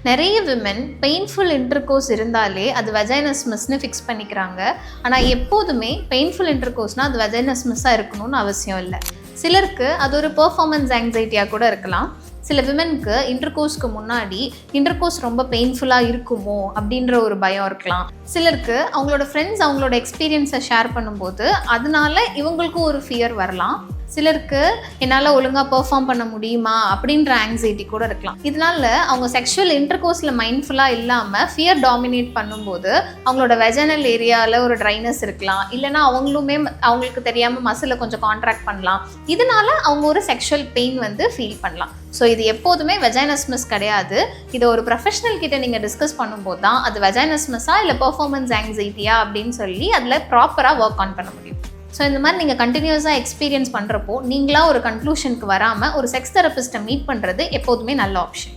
நிறைய women painful intercourse இருந்தாலே அது வெஜைனஸ்மஸ்னு ஃபிக்ஸ் பண்ணிக்கிறாங்க. ஆனால் எப்போதுமே பெயின்ஃபுல் இன்டர்கோர்ஸ்னால் அது வெஜைனஸ்மஸ்ஸாக இருக்கணும்னு அவசியம் இல்லை. சிலருக்கு அது ஒரு பெர்ஃபார்மன்ஸ் ஆங்ஸைட்டியாக கூட இருக்கலாம். சில விமனுக்கு இன்டர்கோர்ஸ்க்கு முன்னாடி இன்டர்கோர்ஸ் ரொம்ப பெயின்ஃபுல்லாக இருக்குமோ அப்படின்ற ஒரு பயம் இருக்கலாம். சிலருக்கு அவங்களோட ஃப்ரெண்ட்ஸ் அவங்களோட எக்ஸ்பீரியன்ஸை ஷேர் பண்ணும்போது அதனால இவங்களுக்கும் ஒரு ஃபியர் வரலாம். சிலருக்கு என்னால் ஒழுங்காக பெர்ஃபார்ம் பண்ண முடியுமா அப்படின்ற ஆங்ஸைட்டி கூட இருக்கலாம். இதனால அவங்க செக்ஷுவல் இன்டர்கோர்ஸில் மைண்ட்ஃபுல்லாக இல்லாமல் ஃபியர் டாமினேட் பண்ணும்போது அவங்களோட வெஜைனல் ஏரியாவில் ஒரு ட்ரைனஸ் இருக்கலாம். இல்லைனா அவங்களுக்கு தெரியாமல் மசிலை கொஞ்சம் கான்ட்ராக்ட் பண்ணலாம். இதனால அவங்க ஒரு செக்ஷுவல் பெயின் ஃபீல் பண்ணலாம். ஸோ இது எப்போதுமே வெஜைனஸ்மஸ் கிடையாது. இதை ஒரு ப்ரொஃபஷனல் கிட்ட நீங்கள் டிஸ்கஸ் பண்ணும்போது தான் அது வெஜைனஸ்மஸா இல்லை பெர்ஃபார்மன்ஸ் ஆங்ஸைட்டியா அப்படின்னு சொல்லி அதில் ப்ராப்பராக ஒர்க் ஆன் பண்ண முடியும். ஸோ இந்த மாதிரி நீங்கள் கண்டினியூஸாக எக்ஸ்பீரியன்ஸ் பண்ணுறப்போ நீங்களாக ஒரு கன்க்ளூஷனுக்கு வராமல் ஒரு செக்ஸ் தெரபிஸ்ட்டை மீட் பண்ணுறது எப்போதுமே நல்ல ஆப்ஷன்.